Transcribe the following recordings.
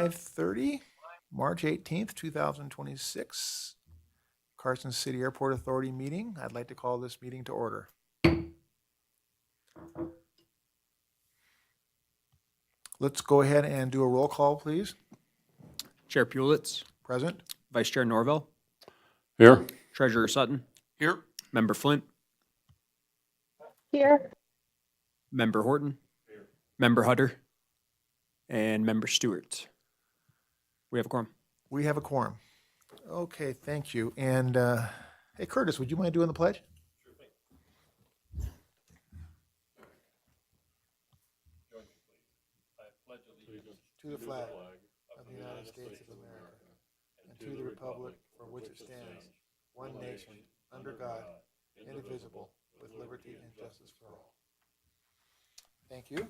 5:30, March 18th, 2026, Carson City Airport Authority meeting. I'd like to call this meeting to order. Let's go ahead and do a roll call, please. Chair Pulitz, Present. Vice Chair Norville, Here. Treasurer Sutton, Here. Member Flint, Here. Member Horton, Member Hutter, and Member Stewart. We have a quorum. We have a quorum. Okay, thank you. And hey, Curtis, would you mind doing the pledge? Sure thing. Join me, please. I pledge allegiance To the flag of the United States of America and to the republic for which it stands, one nation, under God, indivisible, with liberty and justice for all. Thank you.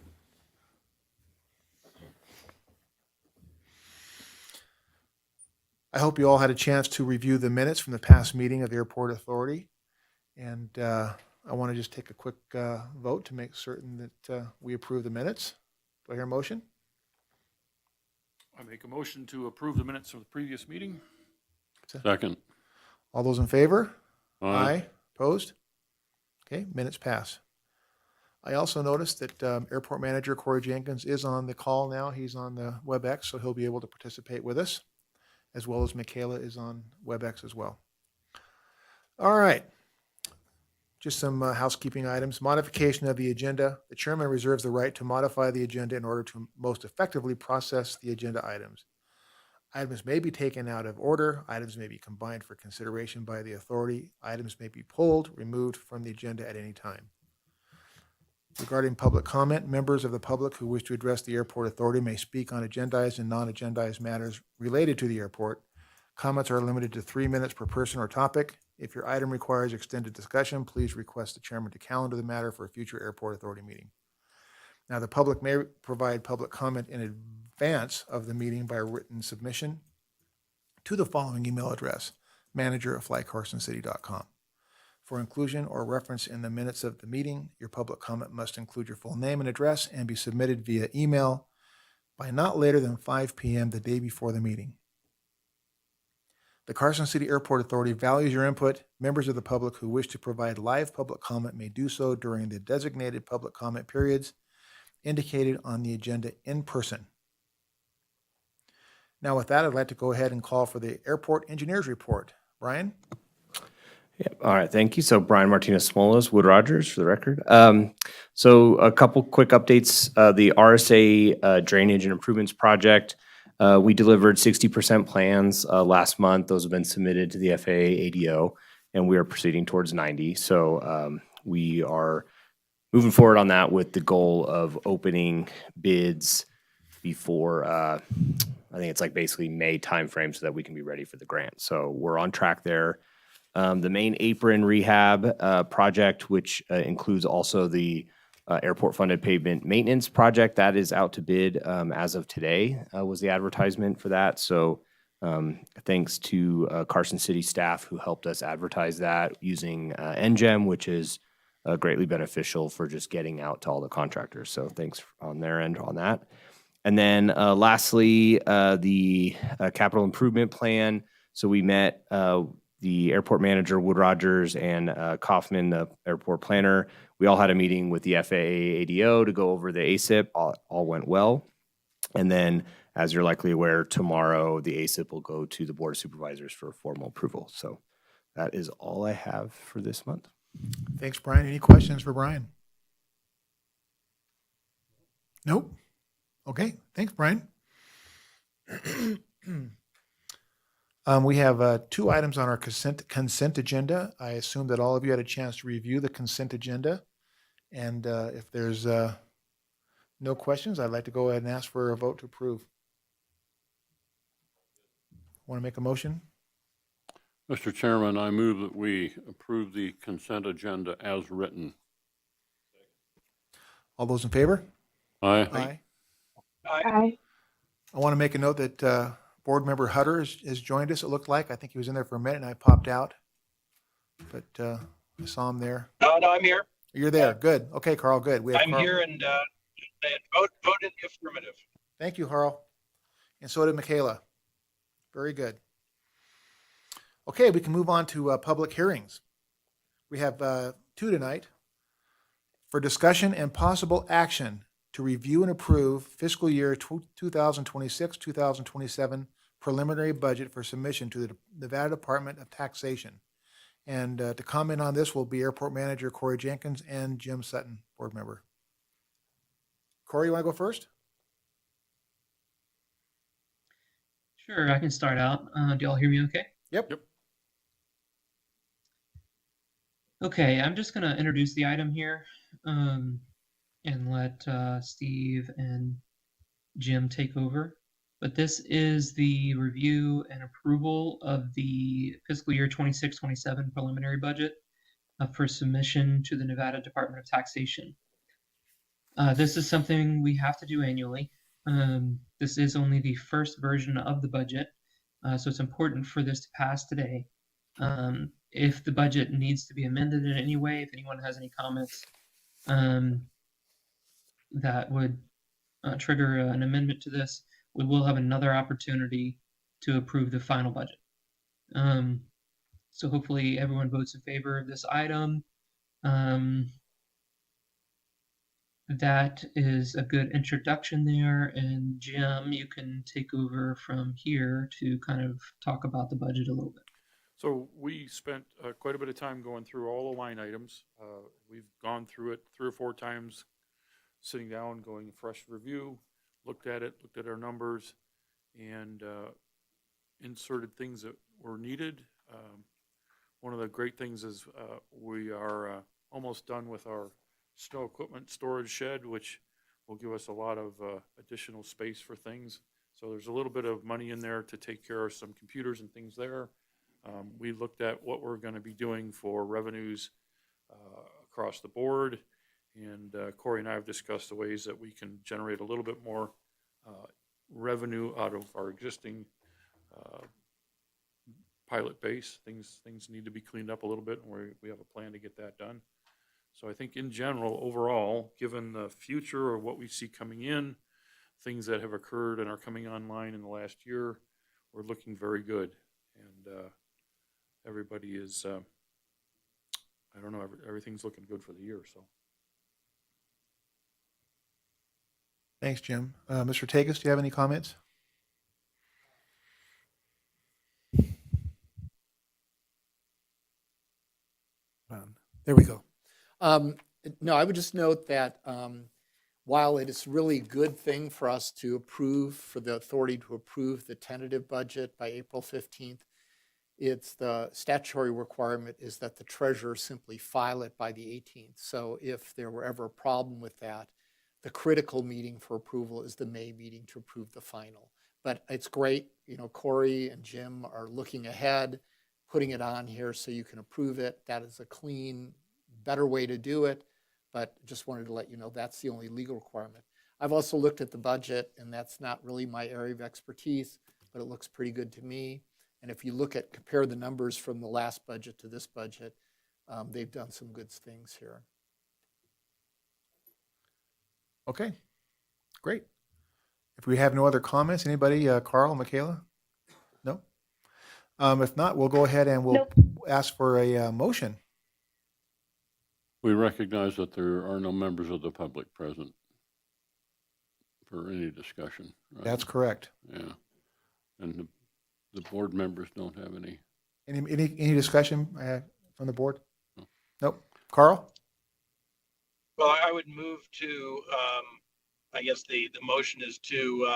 I hope you all had a chance to review the minutes from the past meeting of the Airport Authority. And I want to just take a quick vote to make certain that we approve the minutes. Do I hear a motion? I make a motion to approve the minutes of the previous meeting. Second. All those in favor? Aye. Opposed? Okay, minutes pass. I also noticed that Airport Manager Corey Jenkins is on the call now. He's on the WebEx, so he'll be able to participate with us, as well as Michaela is on WebEx as well. All right. Just some housekeeping items. Modification of the agenda. The chairman reserves the right to modify the agenda in order to most effectively process the agenda items. Items may be taken out of order. Items may be combined for consideration by the authority. Items may be pulled, removed from the agenda at any time. Regarding public comment, members of the public who wish to address the airport authority may speak on agendized and non-agendized matters related to the airport. Comments are limited to 3 minutes per person or topic. If your item requires extended discussion, please request the chairman to calendar the matter for a future airport authority meeting. Now, the public may provide public comment in advance of the meeting by written submission to the following email address, manager@flycarsoncity.com. For inclusion or reference in the minutes of the meeting, your public comment must include your full name and address and be submitted via email by not later than 5 p.m. the day before the meeting. The Carson City Airport Authority values your input. Members of the public who wish to provide live public comment may do so during the designated public comment periods indicated on the agenda in person. Now, with that, I'd like to go ahead and call for the airport engineers report. Brian? Yeah. All right. Thank you. So Brian Martinez-Smolos, Wood Rogers, for the record. So a couple quick updates. The RSA Drainage and Improvements Project, we delivered 60% plans last month. Those have been submitted to the FAA ADO, and we are proceeding towards 90. So we are moving forward on that with the goal of opening bids before, I think it's like basically May timeframe so that we can be ready for the grant. So we're on track there. The main apron rehab project, which includes also the airport-funded pavement maintenance project, that is out to bid as of today, was the advertisement for that. So thanks to Carson City staff who helped us advertise that using NGEM, which is greatly beneficial for just getting out to all the contractors. So thanks on their end on that. And then lastly, the capital improvement plan. So we met the airport manager, Wood Rogers, and Kaufman, the airport planner. We all had a meeting with the FAA ADO to go over the ASIP. All went well. And then, as you're likely aware, tomorrow the ASIP will go to the Board of Supervisors for formal approval. So that is all I have for this month. Thanks, Brian. Any questions for Brian? Nope. Okay. Thanks, Brian. We have 2 items on our consent agenda. I assume that all of you had a chance to review the consent agenda. And if there's no questions, I'd like to go ahead and ask for a vote to approve. Want to make a motion? Mr. Chairman, I move that we approve the consent agenda as written. All those in favor? Aye. Aye. I want to make a note that Board Member Hutter has joined us, it looked like. I think he was in there for a minute and I popped out. But I saw him there. No, I'm here. You're there. Good. Okay, Carl, good. I'm here and vote in the affirmative. Thank you, Carl. And so did Michaela. Very good. Okay, we can move on to public hearings. We have 2 tonight for discussion and possible action to review and approve fiscal year 2026, 2027 preliminary budget for submission to the Nevada Department of Taxation. And to comment on this will be Airport Manager Corey Jenkins and Jim Sutton, board member. Corey, you want to go first? Sure, I can start out. Do y'all hear me okay? Yep. Okay, I'm just going to introduce the item here and let Steve and Jim take over. But this is the review and approval of the fiscal year 26-27 preliminary budget for submission to the Nevada Department of Taxation. This is something we have to do annually. This is only the first version of the budget, so it's important for this to pass today. If the budget needs to be amended in any way, if anyone has any comments that would trigger an amendment to this, we will have another opportunity to approve the final budget. So hopefully everyone votes in favor of this item. That is a good introduction there. And Jim, you can take over from here to kind of talk about the budget a little bit. So we spent quite a bit of time going through all the line items. We've gone through it 3 or 4 times, sitting down, going a fresh review, looked at our numbers, and inserted things that were needed. One of the great things is we are almost done with our snow equipment storage shed, which will give us a lot of additional space for things. So there's a little bit of money in there to take care of some computers and things there. We looked at what we're going to be doing for revenues across the board, and Corey and I have discussed the ways that we can generate a little bit more revenue out of our existing pilot base. Things need to be cleaned up a little bit, and we have a plan to get that done. So I think in general, overall, given the future or what we see coming in, things that have occurred and are coming online in the last year, we're looking very good. And everybody is, I don't know, everything's looking good for the year, so. Thanks, Jim. Mr. Tagus, do you have any comments? There we go. No, I would just note that while it is really a good thing for us to approve, for the authority to approve the tentative budget by April 15th, it's the statutory requirement is that the treasurer simply file it by the 18th. So if there were ever a problem with that, the critical meeting for approval is the May meeting to approve the final. But it's great, you know, Corey and Jim are looking ahead, putting it on here so you can approve it. That is a clean, better way to do it, but just wanted to let you know that's the only legal requirement. I've also looked at the budget, and that's not really my area of expertise, but it looks pretty good to me. And if you compare the numbers from the last budget to this budget, they've done some good things here. Okay, great. If we have no other comments, anybody, Carl, Michaela? No? If not, we'll go ahead and we'll ask for a motion. We recognize that there are no members of the public present for any discussion. Right? That's correct. Yeah. And the board members don't have any. Any discussion from the board? No. Nope. Carl? Well, I would move to, I guess the motion is to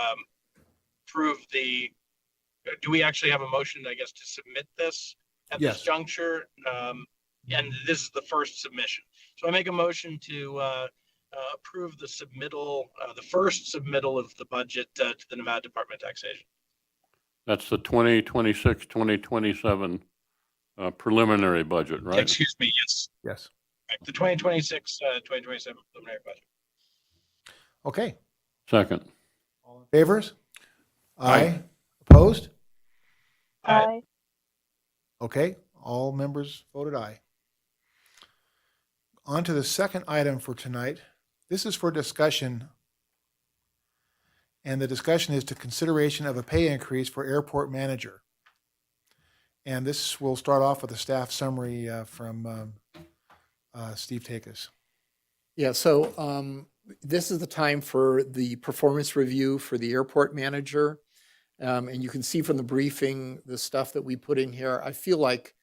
prove do we actually have a motion, I guess, to submit this at Yes. this juncture? And this is the first submission. So I make a motion to approve the submittal, the first submittal of the budget to the Nevada Department of Taxation. That's the 2026, 2027 preliminary budget, right? Excuse me, yes. Yes. Right, the 2026, 2027 preliminary budget. Okay. Second. All in favors? Aye. Opposed? Aye. Okay, all members voted aye. On to the second item for tonight. This is for discussion And the discussion is to consideration of a pay increase for airport manager. And this will start off with a staff summary from Steve Takis. Yeah, so this is the time for the performance review for the airport manager. And you can see from the briefing, the stuff that we put in here, I feel like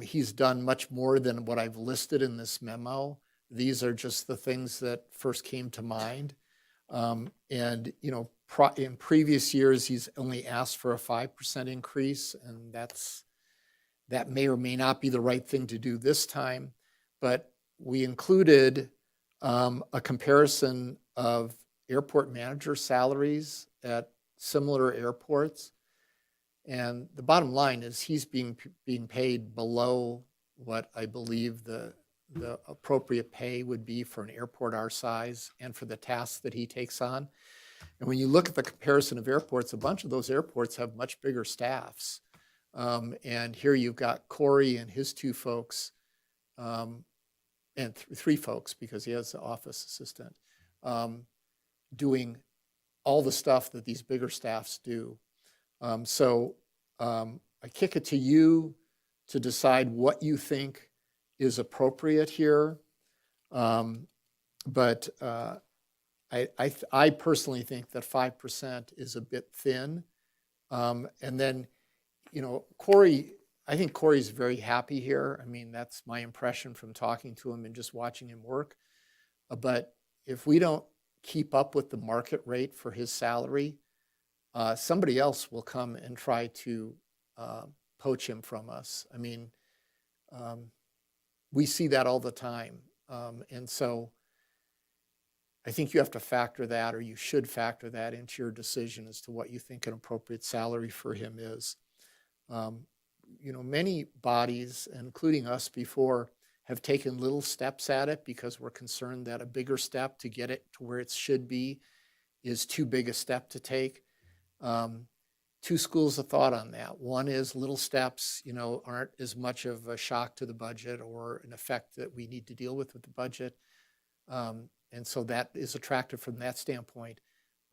he's done much more than what I've listed in this memo. These are just the things that first came to mind. And, you know, in previous years, he's only asked for a 5% increase, and that may or may not be the right thing to do this time. But we included a comparison of airport manager salaries at similar airports. And the bottom line is he's being paid below what I believe the appropriate pay would be for an airport our size and for the tasks that he takes on. And when you look at the comparison of airports, a bunch of those airports have much bigger staffs. And here you've got Corey and his two folks, and three folks because he has the office assistant, doing all the stuff that these bigger staffs do. So I kick it to you to decide what you think is appropriate here. But I personally think that 5% is a bit thin. And then, you know, I think Corey's very happy here. I mean, that's my impression from talking to him and just watching him work. But if we don't keep up with the market rate for his salary, somebody else will come and try to poach him from us. I mean, we see that all the time. And so I think you have to factor that, or you should factor that into your decision as to what you think an appropriate salary for him is. You know, many bodies, including us before, have taken little steps at it because we're concerned that a bigger step to get it to where it should be is too big a step to take. Two schools of thought on that. One is little steps, you know, aren't as much of a shock to the budget or an effect that we need to deal with the budget. And so that is attractive from that standpoint.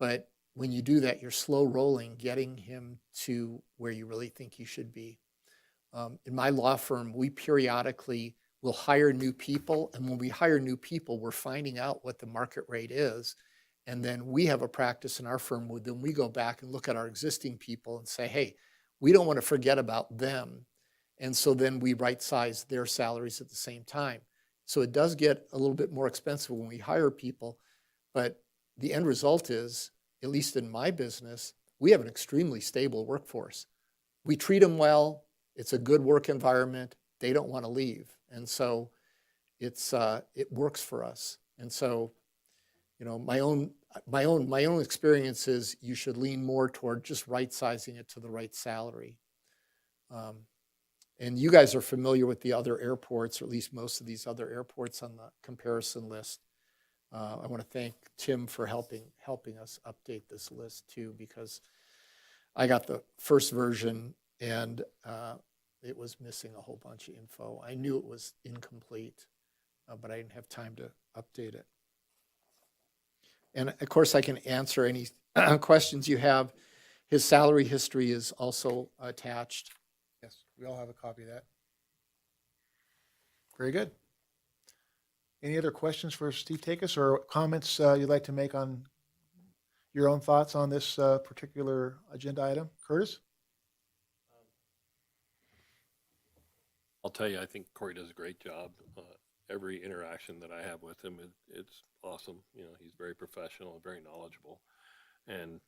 But when you do that, you're slow rolling, getting him to where you really think he should be. In my law firm, we periodically will hire new people. And when we hire new people, we're finding out what the market rate is. And then we have a practice in our firm where then we go back and look at our existing people and say, hey, we don't want to forget about them. And so then we right size their salaries at the same time. So it does get a little bit more expensive when we hire people, but the end result is, at least in my business, we have an extremely stable workforce. We treat them well. It's a good work environment. They don't want to leave. And so it works for us. And so, you know, my own experience is you should lean more toward just right sizing it to the right salary. And you guys are familiar with the other airports, or at least most of these other airports on the comparison list. I want to thank Tim for helping us update this list too, because I got the first version and it was missing a whole bunch of info. I knew it was incomplete, but I didn't have time to update it. And of course, I can answer any questions you have. His salary history is also attached. Yes, we all have a copy of that. Very good. Any other questions for Steve Takis or comments you'd like to make on your own thoughts on this particular agenda item? Curtis? I'll tell you, I think Corey does a great job. Every interaction that I have with him, it's awesome. You know, he's very professional, very knowledgeable, and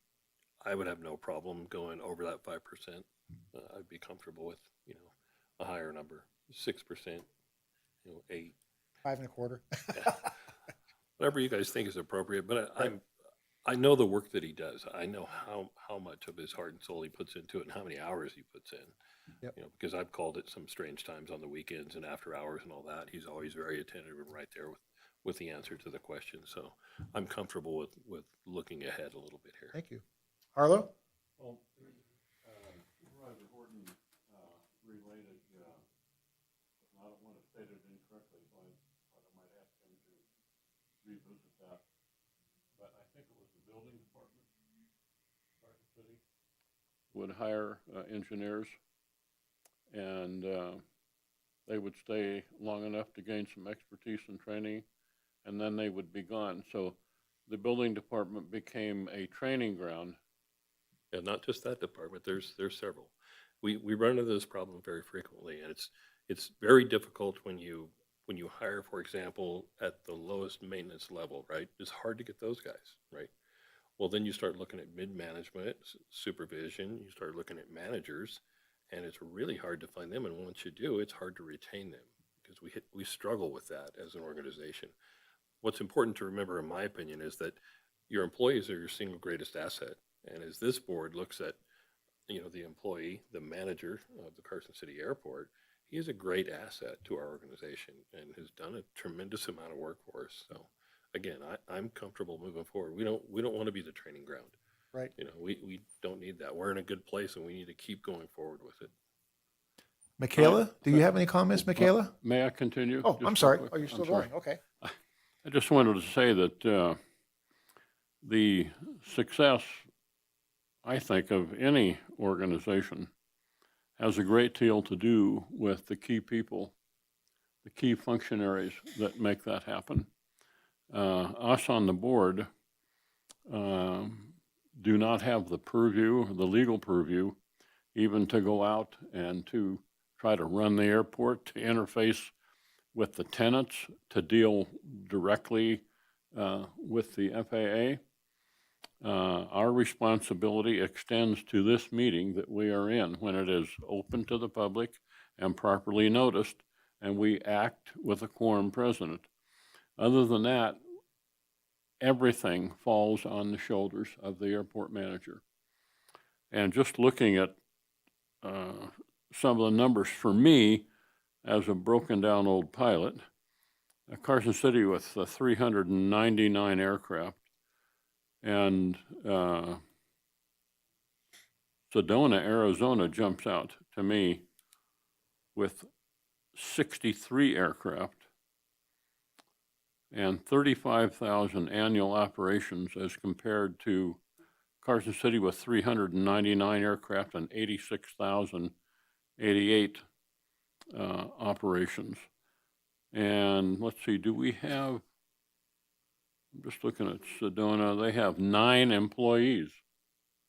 I would have no problem going over that 5%. I'd be comfortable with, you know, a higher number, 6%, you know, 8. 5 1/4. Yeah. Whatever you guys think is appropriate, but I know the work that he does. I know how much of his heart and soul he puts into it and how many hours he puts in. Yep. You know, because I've called it some strange times on the weekends and after hours and all that. He's always very attentive and right there with the answer to the question. So I'm comfortable with looking ahead a little bit here. Thank you. Harlow? Well, Supervisor Horton related, I don't want to state it incorrectly, so I might ask him to revisit that. But I think it was the building department would hire engineers, and they would stay long enough to gain some expertise and training, and then they would be gone. So the building department became a training ground. And not just that department, there's several. We run into this problem very frequently, and it's very difficult when you hire, for example, at the lowest maintenance level, right? It's hard to get those guys, right? Well, then you start looking at mid-management, supervision, you start looking at managers, and it's really hard to find them. And once you do, it's hard to retain them because we struggle with that as an organization. What's important to remember, in my opinion, is that your employees are your single greatest asset. And as this board looks at, the employee, the manager of the Carson City Airport, he is a great asset to our organization and has done a tremendous amount of work for us. So again, I'm comfortable moving forward. We don't want to be the training ground. Right. We don't need that. We're in a good place and we need to keep going forward with it. Michaela, do you have any comments, Michaela? May I continue? Oh, just I'm real sorry. quick? Oh, you're still I'm sorry. going. Okay. I just wanted to say that the success, I think, of any organization has a great deal to do with the key people, the key functionaries that make that happen. Us on the board do not have the purview, the legal purview, even to go out and to try to run the airport, to interface with the tenants, to deal directly with the FAA. Our responsibility extends to this meeting that we are in when it is open to the public and properly noticed, and we act with a quorum present. Other than that, everything falls on the shoulders of the airport manager. And just looking at some of the numbers for me, as a broken down old pilot, Carson City with 399 aircraft, and Sedona, Arizona jumps out to me with 63 aircraft and 35,000 annual operations as compared to Carson City with 399 aircraft and 86,088 operations. And let's see, do we have, I'm just looking at Sedona, they have 9 employees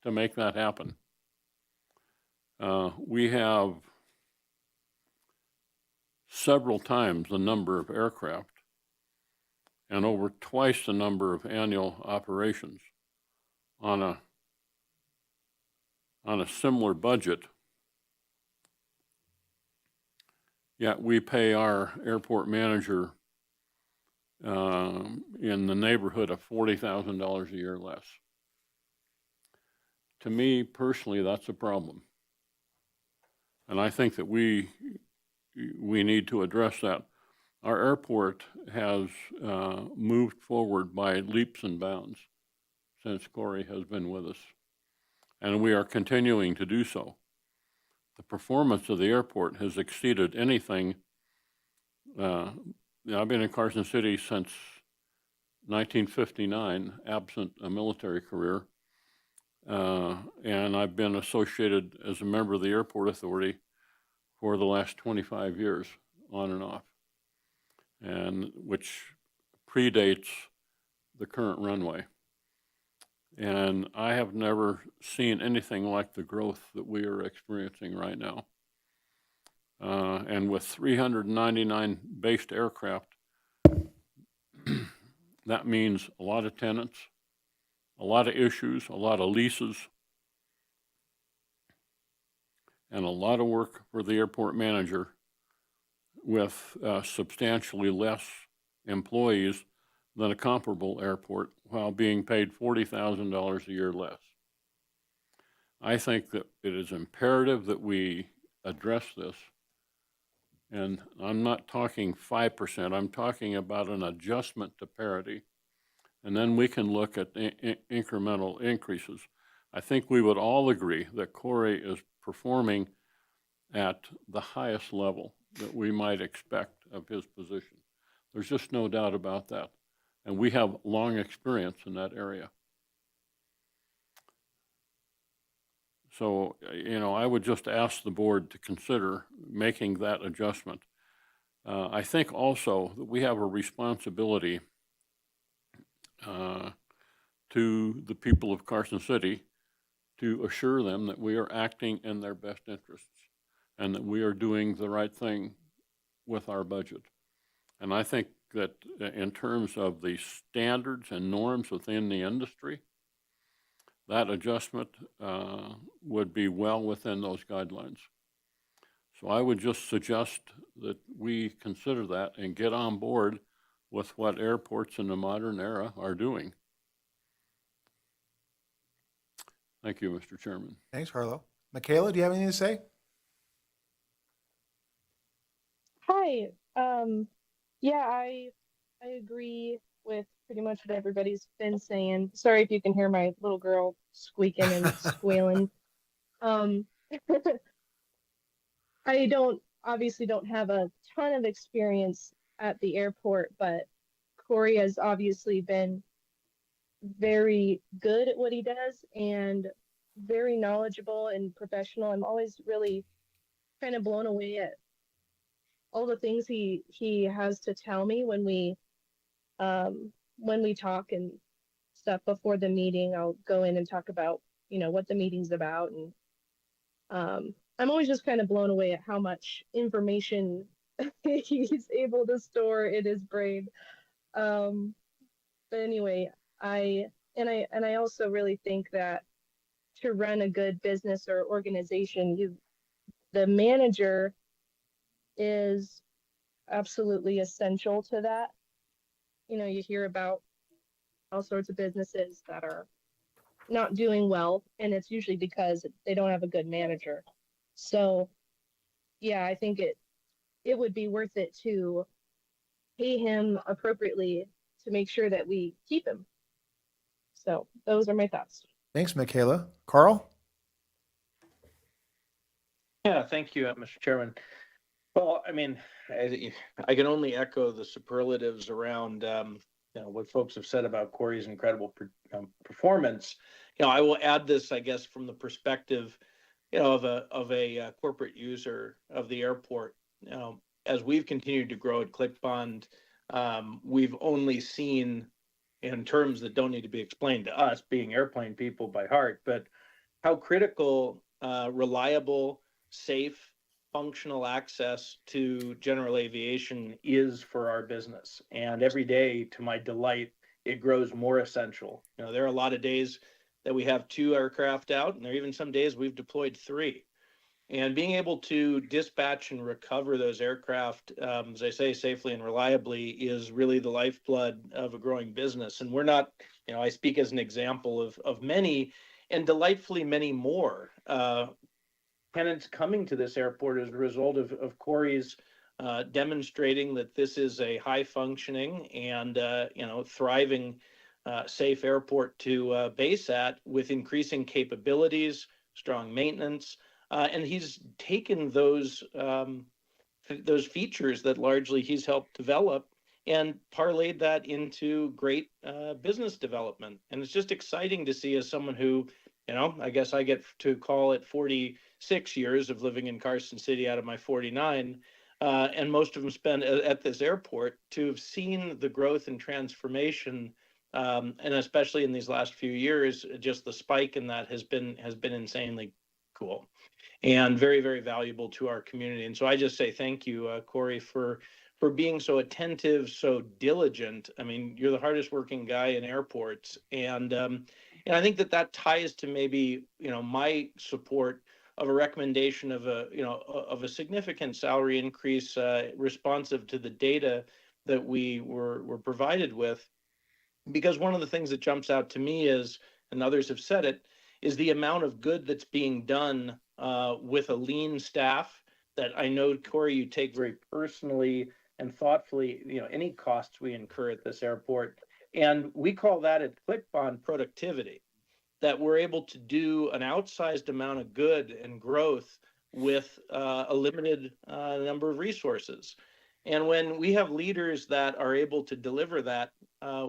to make that happen. We have several times the number of aircraft and over twice the number of annual operations on a similar budget. Yet we pay our airport manager in the neighborhood of $40,000 a year less. To me personally, that's a problem. And I think that we need to address that. Our airport has moved forward by leaps and bounds since Corey has been with us. And we are continuing to do so. The performance of the airport has exceeded anything. I've been in Carson City since 1959, absent a military career. And I've been associated as a member of the Airport Authority for the last 25 years, on and off, and which predates the current runway. And I have never seen anything like the growth that we are experiencing right now. And with 399 based aircraft, that means a lot of tenants, a lot of issues, a lot of leases, and a lot of work for the airport manager with substantially less employees than a comparable airport while being paid $40,000 a year less. I think that it is imperative that we address this. And I'm not talking 5%, I'm talking about an adjustment to parity. And then we can look at incremental increases. I think we would all agree that Corey is performing at the highest level that we might expect of his position. There's just no doubt about that. And we have long experience in that area. So, I would just ask the board to consider making that adjustment. I think also that we have a responsibility to the people of Carson City to assure them that we are acting in their best interests and that we are doing the right thing with our budget. And I think that in terms of the standards and norms within the industry, that adjustment would be well within those guidelines. So I would just suggest that we consider that and get on board with what airports in the modern era are doing. Thank you, Mr. Chairman. Thanks, Harlow. Michaela, do you have anything to say? Hi. Yeah, I agree with pretty much what everybody's been saying. Sorry if you can hear my little girl squeaking and squealing. Um, I obviously don't have a ton of experience at the airport, but Corey has obviously been very good at what he does and very knowledgeable and professional. I'm always really kind of blown away at all the things he has to tell me when we talk and stuff before the meeting. I'll go in and talk about, what the meeting's about, and I'm always just kind of blown away at how much information he's able to store in his brain. But anyway, I also really think that to run a good business or organization, the manager is absolutely essential to that. You hear about all sorts of businesses that are not doing well, and it's usually because they don't have a good manager. So, yeah, I think it would be worth it to pay him appropriately to make sure that we keep him. So, those are my thoughts. Thanks, Michaela. Carl? Yeah, thank you, Mr. Chairman. Well, I mean, I can only echo the superlatives around what folks have said about Corey's incredible performance. I will add this, I guess, from the perspective, of a corporate user of the airport. As we've continued to grow at ClickBond, we've only seen, in terms that don't need to be explained to us, being airplane people by heart, but how critical, reliable, safe, functional access to general aviation is for our business. And every day, to my delight, it grows more essential. There are a lot of days that we have 2 aircraft out, and there are even some days we've deployed 3. And being able to dispatch and recover those aircraft, as I say, safely and reliably, is really the lifeblood of a growing business. And we're not, I speak as an example of many, and delightfully many more tenants coming to this airport as a result of Corey's demonstrating that this is a high functioning and thriving safe airport to base at, with increasing capabilities, strong maintenance, and he's taken those features that largely he's helped develop and parlayed that into great business development. And it's just exciting to see, as someone who, I guess I get to call it 46 years of living in Carson City out of my 49, and most of them spent at this airport, to have seen the growth and transformation, and especially in these last few years, just the spike in that has been insanely cool and very, very valuable to our community. And so I just say thank you, Corey, for being so attentive, so diligent. I mean, you're the hardest working guy in airports, and I think that ties to maybe my support of a recommendation of a significant salary increase, responsive to the data that we were provided with. Because one of the things that jumps out to me is, and others have said it, is the amount of good that's being done with a lean staff that I know, Corey, you take very personally and thoughtfully, any costs we incur at this airport. And we call that at ClickBond productivity, that we're able to do an outsized amount of good and growth with a limited number of resources. And when we have leaders that are able to deliver that,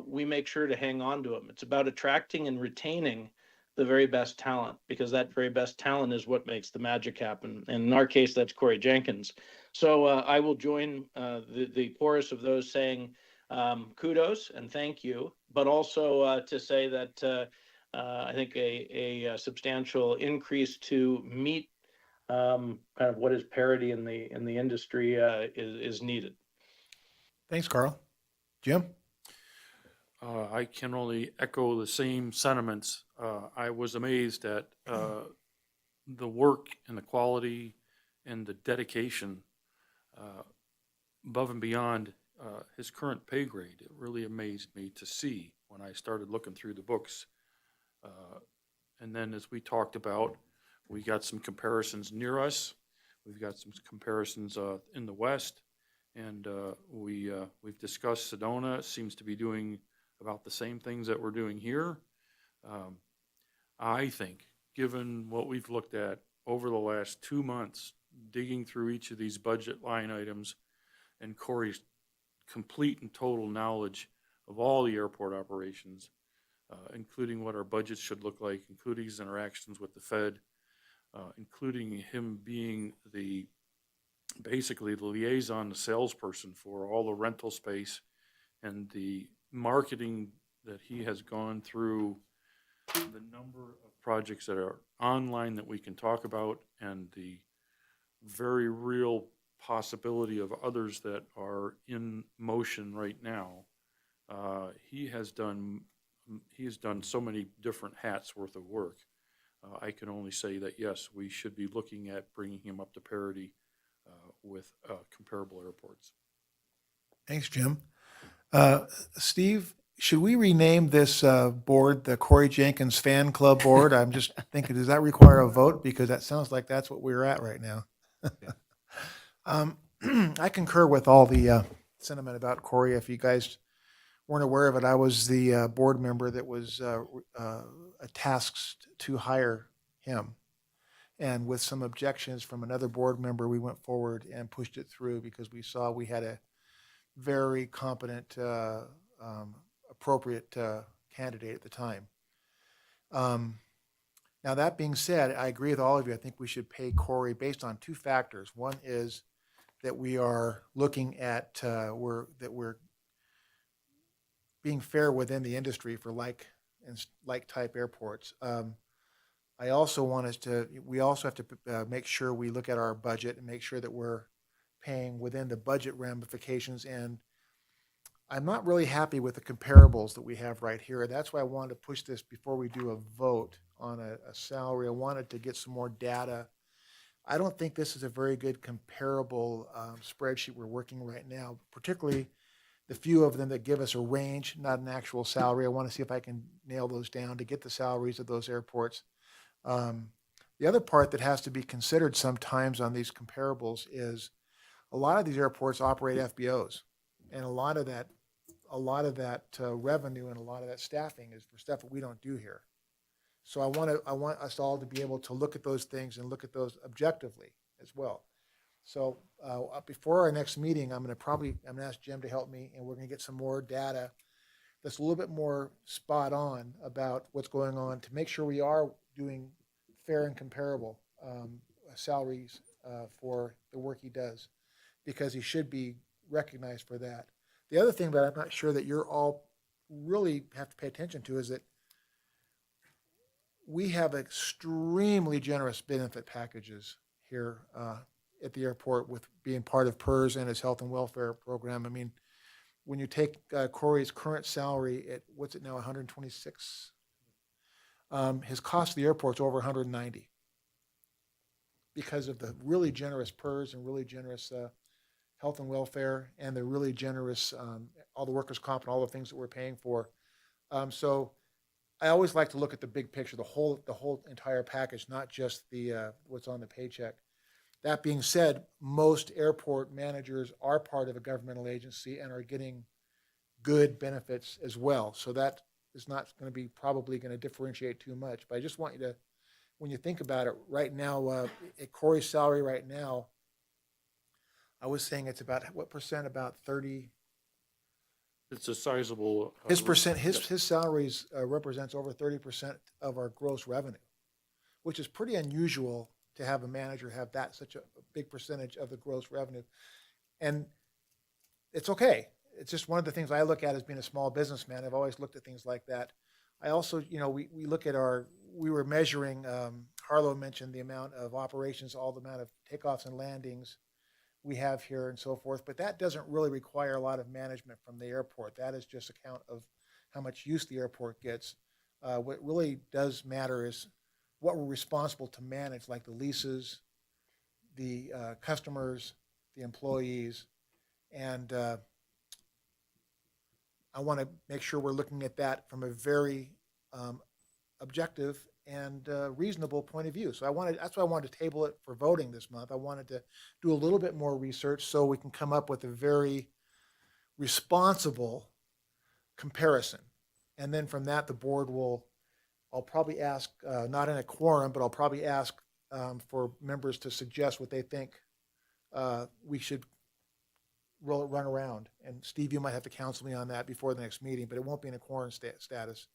we make sure to hang on to them. It's about attracting and retaining the very best talent, because that very best talent is what makes the magic happen. And in our case, that's Corey Jenkins. So I will join the chorus of those saying kudos and thank you, but also to say that I think a substantial increase to meet kind of what is parity in the industry is needed. Thanks, Carl. Jim? I can only echo the same sentiments. I was amazed at the work and the quality and the dedication above and beyond his current pay grade. It really amazed me to see when I started looking through the books. And then, as we talked about, we got some comparisons near us. We've got some comparisons in the West, and we've discussed Sedona. Seems to be doing about the same things that we're doing here. I think, given what we've looked at over the last 2 months, digging through each of these budget line items, and Corey's complete and total knowledge of all the airport operations, including what our budgets should look like, including his interactions with the Fed, including him being basically the liaison, the salesperson for all the rental space, and the marketing that he has gone through, the number of projects that are online that we can talk about, and the very real possibility of others that are in motion right now. He has done so many different hats worth of work. I can only say that, yes, we should be looking at bringing him up to parity with comparable airports. Thanks, Jim. Steve, should we rename this board the Corey Jenkins Fan Club Board? I'm just thinking, does that require a vote? Because that sounds like that's what we're at right now. I concur with all the sentiment about Corey. If you guys weren't aware of it, I was the board member that was tasked to hire him. And with some objections from another board member, we went forward and pushed it through because we saw we had a very competent, appropriate candidate at the time. Now, that being said, I agree with all of you. I think we should pay Corey based on two factors. One is that we are looking at, that we're being fair within the industry for like type airports. I also want us to, we also have to make sure we look at our budget and make sure that we're paying within the budget ramifications. And I'm not really happy with the comparables that we have right here. That's why I wanted to push this before we do a vote on a salary. I wanted to get some more data. I don't think this is a very good comparable spreadsheet we're working right now, particularly the few of them that give us a range, not an actual salary. I want to see if I can nail those down to get the salaries of those airports. The other part that has to be considered sometimes on these comparables is a lot of these airports operate FBOs, and a lot of that revenue and a lot of that staffing is for stuff that we don't do here. So I want us all to be able to look at those things and look at those objectively as well. So before our next meeting, I'm going to ask Jim to help me, and we're going to get some more data that's a little bit more spot on about what's going on to make sure we are doing fair and comparable salaries for the work he does, because he should be recognized for that. The other thing that I'm not sure that you're all really have to pay attention to is that we have extremely generous benefit packages here at the airport with being part of PERS and his health and welfare program. I mean, when you take Corey's current salary at, what's it now, 126? His cost of the airport's over 190 because of the really generous PERS and really generous health and welfare and the really generous, all the workers' comp and all the things that we're paying for. So I always like to look at the big picture, the whole entire package, not just the what's on the paycheck. That being said, most airport managers are part of a governmental agency and are getting good benefits as well. So that is not going to be probably going to differentiate too much. But I just want you to, when you think about it, right now, at Corey's salary right now, I was saying it's about what percent? About 30. It's a sizable. His percent, his salaries represents over 30% of our gross revenue, which is pretty unusual to have a manager have that, such a big percentage of the gross revenue. And it's okay. It's just one of the things I look at as being a small businessman. I've always looked at things like that. I also, we look at we were measuring, Harlow mentioned the amount of operations, all the amount of takeoffs and landings we have here and so forth, but that doesn't really require a lot of management from the airport. That is just a count of how much use the airport gets. What really does matter is what we're responsible to manage, like the leases, the customers, the employees, and I want to make sure we're looking at that from a very objective and reasonable point of view. So that's why I wanted to table it for voting this month. I wanted to do a little bit more research so we can come up with a very responsible comparison. And then from that, the board I'll probably ask, not in a quorum, but I'll probably ask for members to suggest what they think we should run around. And Steve, you might have to counsel me on that before the next meeting, but it won't be in a quorum status.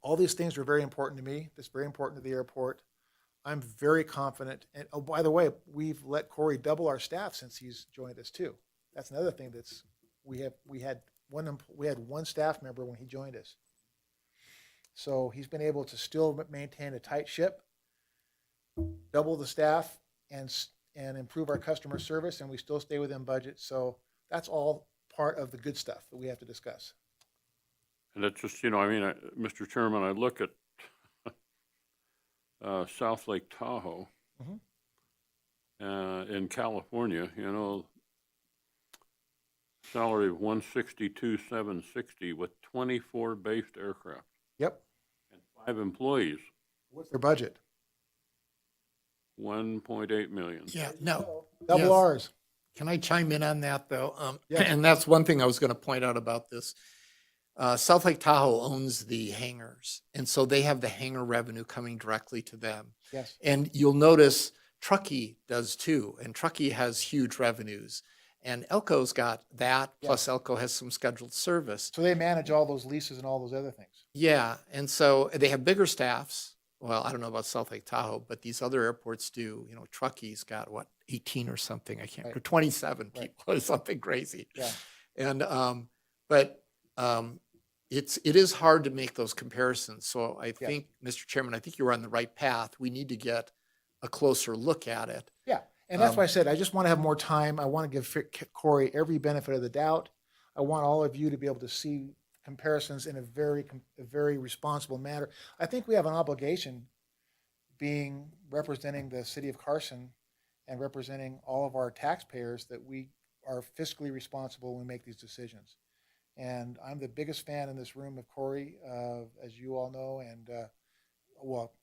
All these things are very important to me. It's very important to the airport. I'm very confident. And oh, by the way, we've let Corey double our staff since he's joined us too. That's another thing we had one staff member when he joined us. So he's been able to still maintain a tight ship, double the staff, and improve our customer service, and we still stay within budget. So that's all part of the good stuff that we have to discuss. And it's just, Mr. Chairman, I look at South Lake Tahoe in California, salary of $162,760 with 24 based aircraft Yep. and 5 employees, What's their budget? $1.8 million. Yeah, no. Double Yes. ours. Can I chime in on that, though? Yes. And that's one thing I was going to point out about this. South Lake Tahoe owns the hangars, and so they have the hangar revenue coming directly to them. Yes. And you'll notice Truckee does too, and Truckee has huge revenues. And Elko's got that, plus Elko has some scheduled service. So they manage all those leases and all those other things. Yeah, and so they have bigger staffs. Well, I don't know about South Lake Tahoe, but these other airports do. Truckee's got 18 or something. I can't remember, 27 Right. people or something crazy. Yeah. And it is hard to make those comparisons. So I think, Mr. Chairman, I think you're on the right path. We need to get a closer look at it. Yeah. And that's why I said, I just want to have more time. I want to give Corey every benefit of the doubt. I want all of you to be able to see comparisons in a very responsible manner. I think we have an obligation representing the city of Carson and representing all of our taxpayers that we are fiscally responsible when we make these decisions. And I'm the biggest fan in this room of Corey, as you all know, and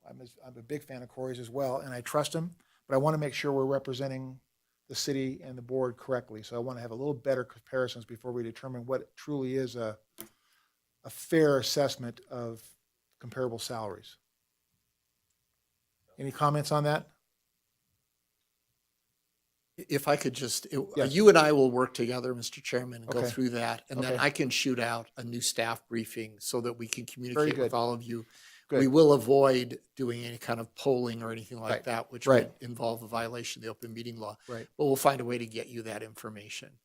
I'm a big fan of Corey's as well, and I trust him, but I want to make sure we're representing the city and the board correctly. So I want to have a little better comparisons before we determine what truly is a fair assessment of comparable salaries. Any comments on that? If I could just, Yes. you and I will work together, Mr. Chairman, and go Okay. through that. And then Okay. I can shoot out a new staff briefing so that we can communicate good. with all of you. Good. We will avoid doing any kind of polling or anything like Right. that, which Right. would involve a violation of the open meeting law. Right. But we'll find a way to get you that information.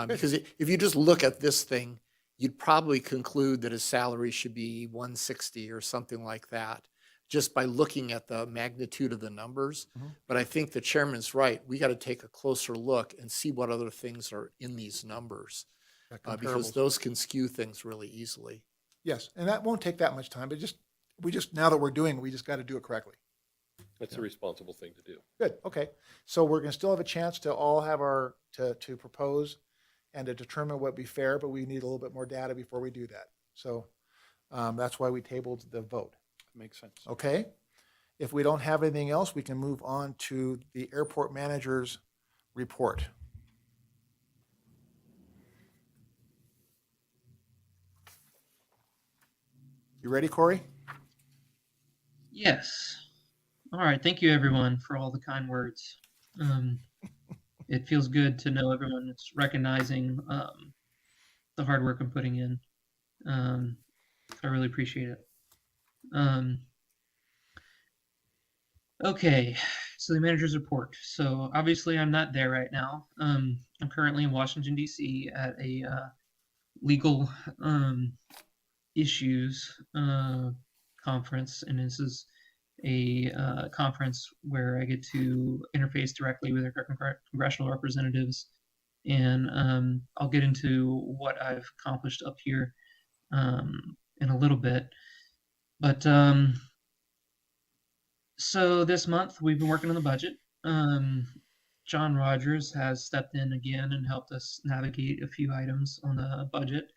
Because if you just look at this thing, you'd probably conclude that his salary should be 160 or something like that, just by looking at the magnitude of the numbers. Mhm. But I think the chairman's right. We got to take a closer look and see what other things are in these numbers, because Comparables. those can skew things really easily. Yes, and that won't take that much time, but now that we're doing it, we just got to do it correctly. That's a responsible thing to do. Good, okay. So we're gonna still have a chance to all have to propose and to determine what would be fair, but we need a little bit more data before we do that. So that's why we tabled the vote, Makes sense. okay? If we don't have anything else, we can move on to the airport manager's report. You ready, Corey? Yes. All right. Thank you, everyone, for all the kind words. it feels good to know everyone is recognizing the hard work I'm putting in. I really appreciate it. Okay, so the manager's report. So obviously I'm not there right now. I'm currently in Washington D.C. at a legal issues conference, and this is a conference where I get to interface directly with our congressional representatives, and I'll get into what I've accomplished up here in a little bit. But so this month we've been working on the budget. John Rogers has stepped in again and helped us navigate a few items on the budget.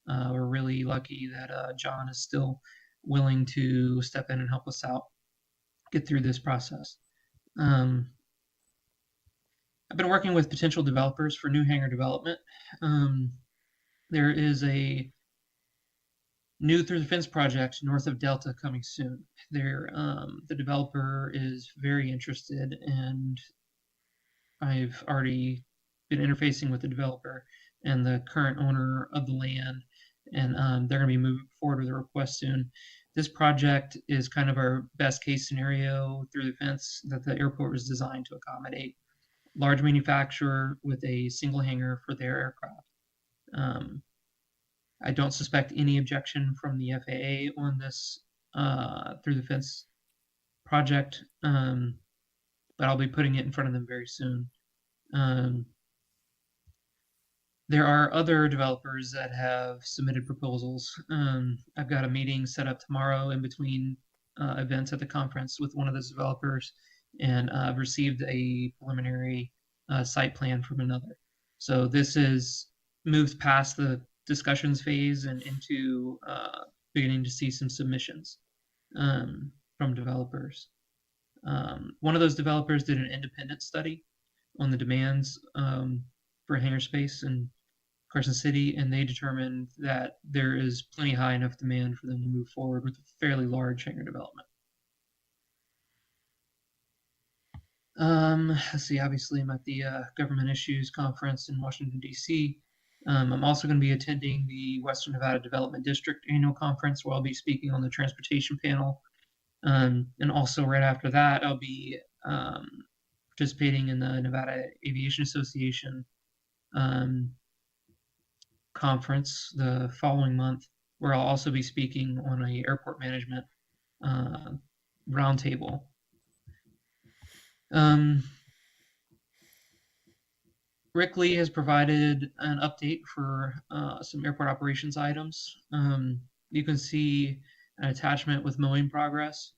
We're really lucky that John is still willing to step in and help us out, get through this process. I've been working with potential developers for new hangar development. There is a new through the fence project north of Delta coming soon. The developer is very interested, and I've already been interfacing with the developer and the current owner of the land, and they're going to be moving forward with a request soon. This project is kind of our best case scenario through the fence that the airport was designed to accommodate. Large manufacturer with a single hangar for their aircraft. I don't suspect any objection from the FAA on this through the fence project, but I'll be putting it in front of them very soon. There are other developers that have submitted proposals. I've got a meeting set up tomorrow in between events at the conference with one of those developers, and I've received a preliminary site plan from another. So this is moved past the discussions phase and into beginning to see some submissions from developers. One of those developers did an independent study on the demands for hangar space in Carson City, and they determined that there is plenty high enough demand for them to move forward with a fairly large hangar development. Let's see, obviously I'm at the Government Issues Conference in Washington, D.C. I'm also going to be attending the Western Nevada Development District Annual Conference, where I'll be speaking on the transportation panel. And also right after that, I'll be participating in the Nevada Aviation Association conference the following month, where I'll also be speaking on a airport management roundtable. Rick Lee has provided an update for some airport operations items. You can see an attachment with mowing progress.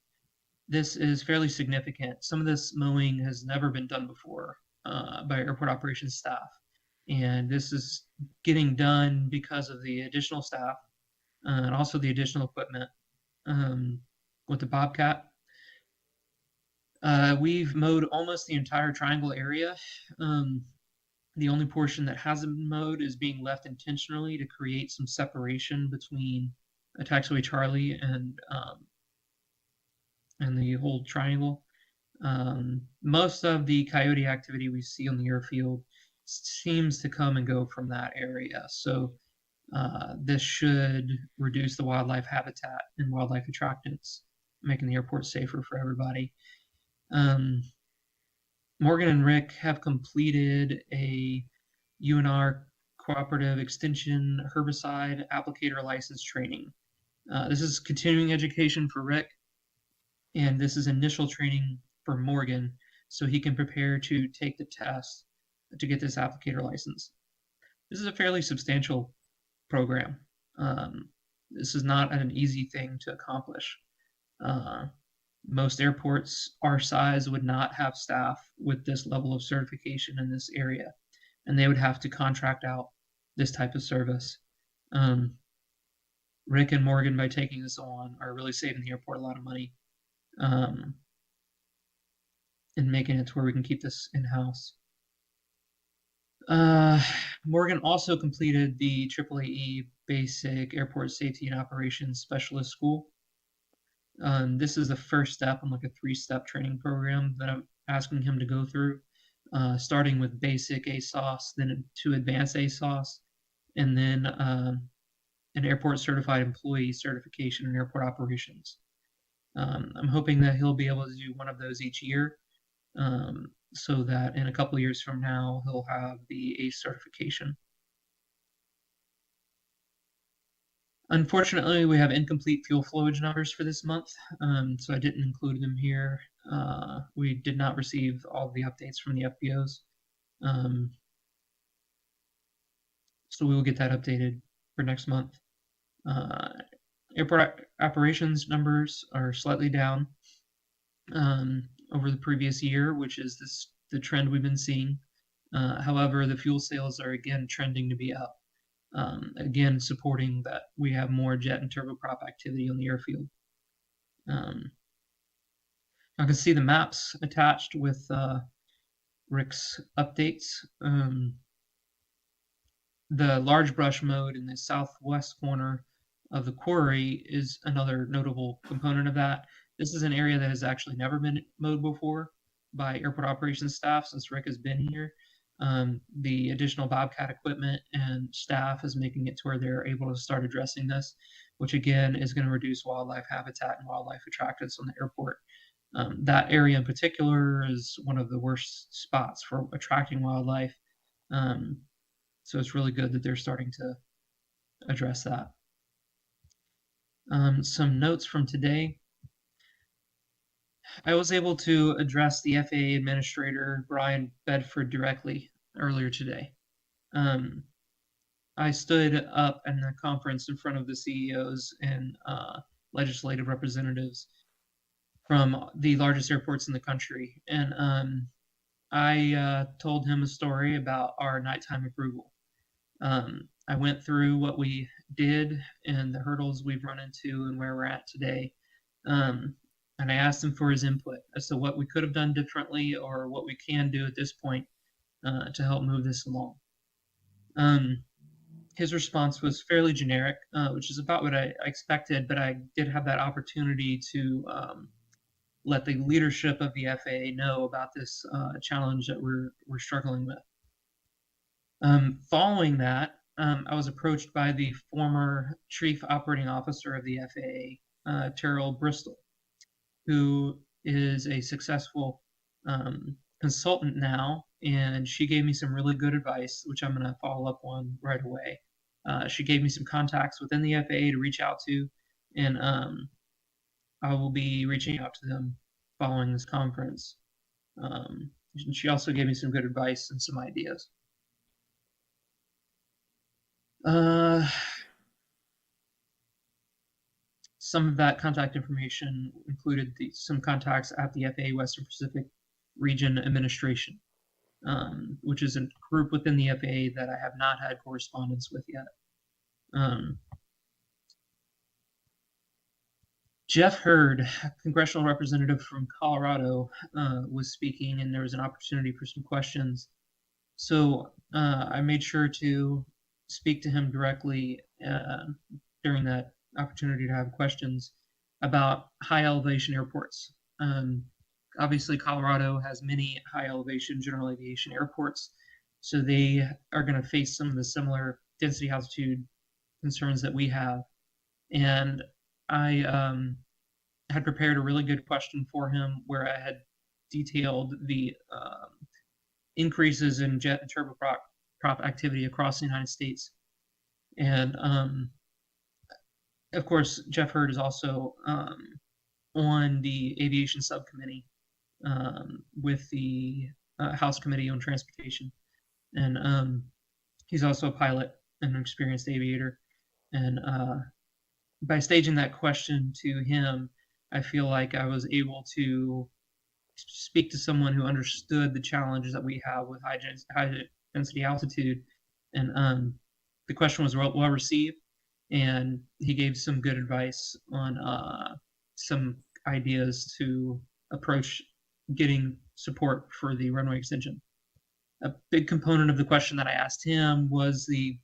This is fairly significant. Some of this mowing has never been done before by airport operations staff. And this is getting done because of the additional staff and also the additional equipment with the Bobcat. We've mowed almost the entire triangle area. The only portion that hasn't been mowed is being left intentionally to create some separation between Taxiway Charlie and the whole triangle. Most of the coyote activity we see on the airfield seems to come and go from that area. So this should reduce the wildlife habitat and wildlife attractants, making the airport safer for everybody. Morgan and Rick have completed a UNR cooperative extension herbicide applicator license training. This is continuing education for Rick, and this is initial training for Morgan, so he can prepare to take the test to get this applicator license. This is a fairly substantial program. This is not an easy thing to accomplish. Most airports our size would not have staff with this level of certification in this area, and they would have to contract out this type of service. Rick and Morgan, by taking this on, are really saving the airport a lot of money and making it to where we can keep this in-house. Morgan also completed the AAAE Basic Airport Safety and Operations Specialist School. This is the first step in like a 3-step training program that I'm asking him to go through. starting with basic ASOS, then to advanced ASOS, and then an airport certified employee certification in airport operations. I'm hoping that he'll be able to do one of those each year, so that in a couple of years from now, he'll have the ACE certification. Unfortunately, we have incomplete fuel flowage numbers for this month, so I didn't include them here. We did not receive all of the updates from the FBOs. So we will get that updated for next month. Airport operations numbers are slightly down over the previous year, which is the trend we've been seeing. However, the fuel sales are again trending to be up. Again, supporting that we have more jet and turboprop activity on the airfield. I can see the maps attached with Rick's updates. The large brush mode in the southwest corner of the quarry is another notable component of that. This is an area that has actually never been mowed before by airport operations staff since Rick has been here. The additional Bobcat equipment and staff is making it to where they're able to start addressing this, which again is going to reduce wildlife habitat and wildlife attractants on the airport. That area in particular is one of the worst spots for attracting wildlife. So it's really good that they're starting to address that. Some notes from today. I was able to address the FAA administrator, Brian Bedford, directly earlier today. I stood up in the conference in front of the CEOs and legislative representatives from the largest airports in the country. And I told him a story about our nighttime approval. I went through what we did and the hurdles we've run into and where we're at today. And I asked him for his input as to what we could have done differently or what we can do at this point to help move this along. His response was fairly generic, which is about what I expected, but I did have that opportunity to let the leadership of the FAA know about this challenge that we're struggling with. Following that, I was approached by the former chief operating officer of the FAA, Terrell Bristol, who is a successful consultant now, and she gave me some really good advice, which I'm going to follow up on right away. She gave me some contacts within the FAA to reach out to, and I will be reaching out to them following this conference. She also gave me some good advice and some ideas. Some of that contact information included some contacts at the FAA Western Pacific Region Administration, which is a group within the FAA that I have not had correspondence with yet. Jeff Hurd, congressional representative from Colorado, was speaking, and there was an opportunity for some questions. So I made sure to speak to him directly during that opportunity to have questions about high elevation airports. Obviously, Colorado has many high elevation general aviation airports, so they are going to face some of the similar density altitude concerns that we have. And I had prepared a really good question for him where I had detailed the increases in jet and turboprop activity across the United States. And of course, Jeff Hurd is also on the aviation subcommittee with the House Committee on Transportation. And he's also a pilot and an experienced aviator. And by staging that question to him, I feel like I was able to speak to someone who understood the challenges that we have with high density altitude. And the question was well received, and he gave some good advice on some ideas to approach getting support for the runway extension. A big component of the question that I asked him was the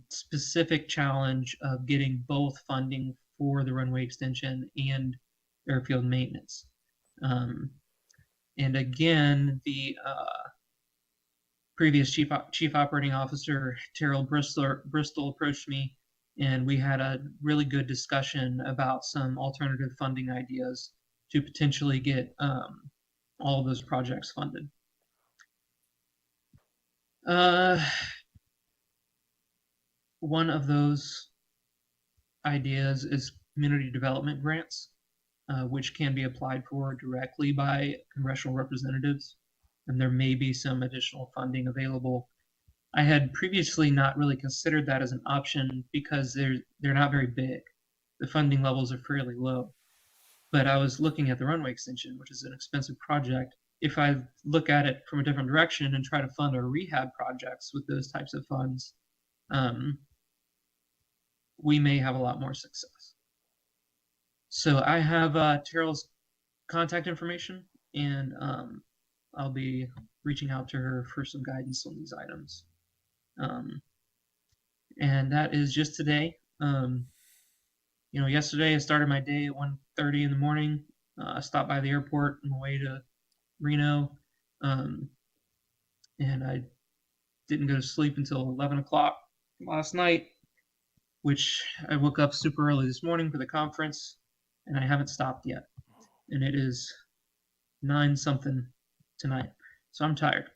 specific challenge of getting both funding for the runway extension and airfield maintenance. And again, the previous chief operating officer, Terrell Bristol approached me, and we had a really good discussion about some alternative funding ideas to potentially get all of those projects funded. One of those ideas is community development grants, which can be applied for directly by congressional representatives, and there may be some additional funding available. I had previously not really considered that as an option because they're not very big. The funding levels are fairly low. But I was looking at the runway extension, which is an expensive project. If I look at it from a different direction and try to fund our rehab projects with those types of funds, we may have a lot more success. So I have Terrell's contact information, and I'll be reaching out to her for some guidance on these items. And that is just today. Yesterday I started my day at 1:30 in the morning. I stopped by the airport on the way to Reno, and I didn't go to sleep until 11 o'clock last night, which I woke up super early this morning for the conference, and I haven't stopped yet. And it is 9 something tonight, so I'm tired.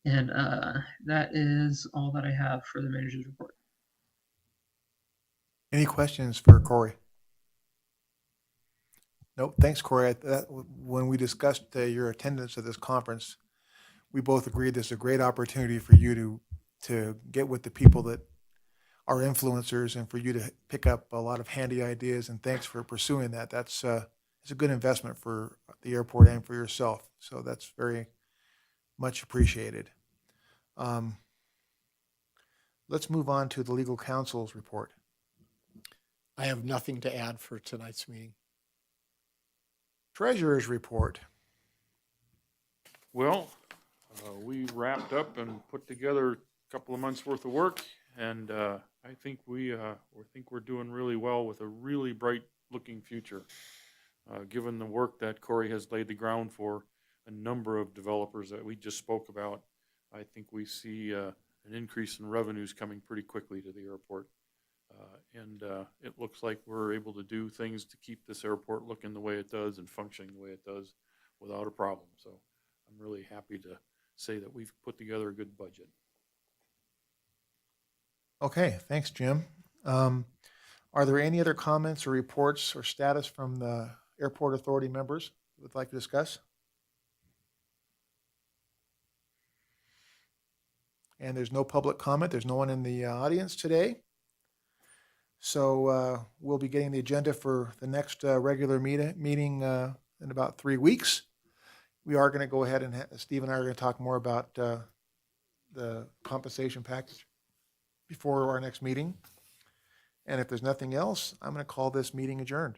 And that is all that I have for the manager's report. Any questions for Corey? Nope. Thanks, Corey. When we discussed your attendance at this conference, we both agreed this is a great opportunity for you to get with the people that are influencers and for you to pick up a lot of handy ideas. And thanks for pursuing that. It's a good investment for the airport and for yourself. So that's very much appreciated. Let's move on to the legal counsel's report. I have nothing to add for tonight's meeting. Treasurer's report. Well, we wrapped up and put together a couple of months' worth of work, and I think we think we're doing really well with a really bright-looking future. Given the work that Corey has laid the ground for a number of developers that we just spoke about, I think we see an increase in revenues coming pretty quickly to the airport. And it looks like we're able to do things to keep this airport looking the way it does and functioning the way it does without a problem. So I'm really happy to say that we've put together a good budget. Okay, thanks, Jim. Are there any other comments or reports or status from the airport authority members you would like to discuss? And there's no public comment. There's no one in the audience today. So we'll be getting the agenda for the next regular meeting in about 3 weeks. We are going to go ahead and Steve and I are going to talk more about the compensation package before our next meeting. And if there's nothing else, I'm going to call this meeting adjourned.